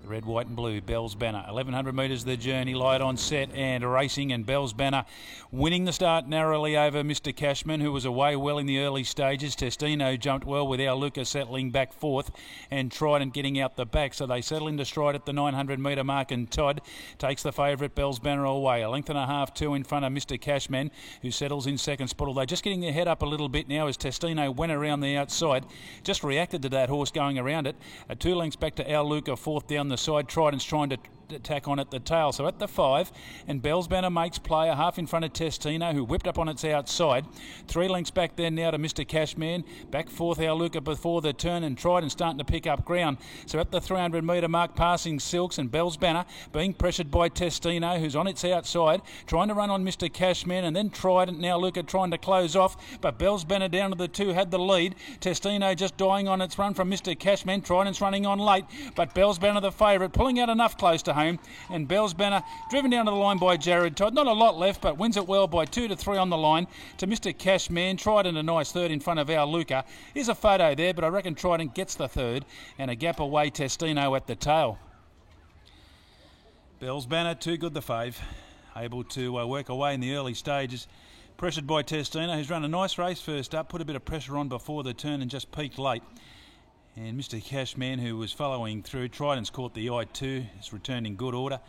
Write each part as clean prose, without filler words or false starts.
Red, white and blue, Bell's Banner. 1,100 metres the journey, light on set and racing, and Bell's Banner winning the start narrowly over Mr. Cashman, who was away well in the early stages. Testino jumped well with our Luca settling back fourth, and Trident getting out the back. So they settle into stride at the 900 metre mark, and Todd takes the favourite Bell's Banner away. A length and a half, two in front of Mr. Cashman, who settles in second spot. Although just getting their head up a little bit now as Testino went around the outside. Just reacted to that horse going around it. 2 lengths back to our Luca, fourth down the side. Trident's trying to attack on at the tail. So at the 5, and Bell's Banner makes play a half in front of Testino, who whipped up on its outside. 3 lengths back there now to Mr. Cashman. Back fourth, our Luca before the turn, and Trident starting to pick up ground. So at the 300 metre mark, passing Silks, and Bell's Banner being pressured by Testino, who's on its outside, trying to run on Mr. Cashman, and then Trident, now Luca trying to close off, but Bell's Banner down to the 2 had the lead. Testino just dying on its run from Mr. Cashman. Trident's running on late, but Bell's Banner the favourite, pulling out enough close to home, and Bell's Banner driven down to the line by Jared Todd. Not a lot left, but wins it well by 2 to 3 on the line to Mr. Cashman. Trident a nice third in front of our Luca. Here's a photo there, but I reckon Trident gets the third, and a gap away Testino at the tail. Bell's Banner, too good the fave, able to work away in the early stages. Pressured by Testino, who's run a nice race first up, put a bit of pressure on before the turn and just peaked late. And Mr. Cashman, who was following through, Trident's caught the eye too, it's returned in good order.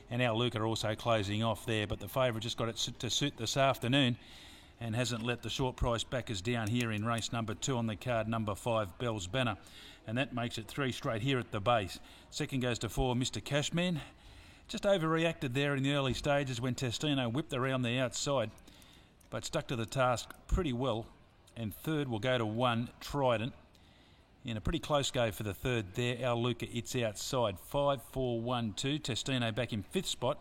And our Luca also closing off there, but the favourite just got it to suit this afternoon and hasn't let the short price backers down here in race number 2 on the card, number 5, Bell's Banner. And that makes it 3 straight here at the base. Second goes to 4, Mr. Cashman. Just overreacted there in the early stages when Testino whipped around the outside, but stuck to the task pretty well. And third will go to 1, Trident. In a pretty close go for the third there, our Luca, it's outside. 5, 4, 1, 2. Testino back in 5th spot.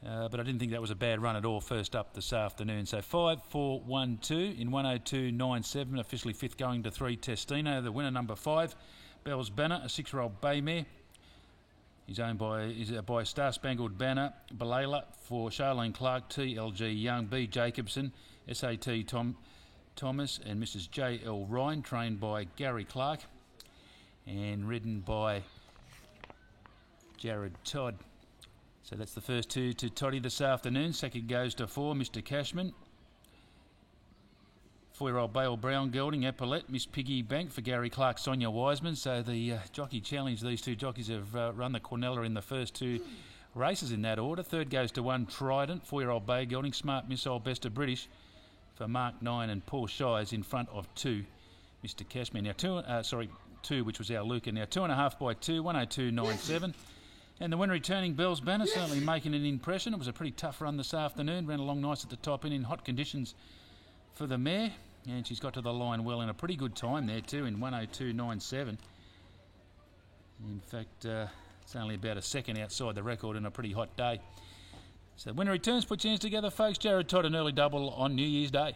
But I didn't think that was a bad run at all first up this afternoon. So 5, 4, 1, 2 in 102.97. Officially 5th going to 3, Testino. The winner, number 5, Bell's Banner, a 6-year-old bay mare. He's owned by Star Spangled Banner, Balela for Charlene Clark, TLG Young, B. Jacobson, SAT Thomas and Mrs. J.L. Ryan, trained by Gary Clark and ridden by Jared Todd. So that's the first 2 to Toddy this afternoon. Second goes to 4, Mr. Cashman. 4-year-old Bale Brown gelding, Epaulette, Miss Piggy Bank for Gary Clark, Sonia Wiseman. So the jockey challenge, these 2 jockeys have run the Cornella in the first 2 races in that order. Third goes to 1, Trident, 4-year-old Bay gelding, Smart Missile, Best of British for Mark 9 and Paul Shires in front of 2, Mr. Cashman. Now 2, which was our Luca. Now 2.5 by 2, 102.97. And the winner returning, Bell's Banner, certainly making an impression. It was a pretty tough run this afternoon. Ran along nice at the top in hot conditions for the mare. And she's got to the line well in a pretty good time there too, in 102.97. In fact, it's only about a second outside the record in a pretty hot day. So winner returns, put your hands together folks. Jared Todd, an early double on New Year's Day.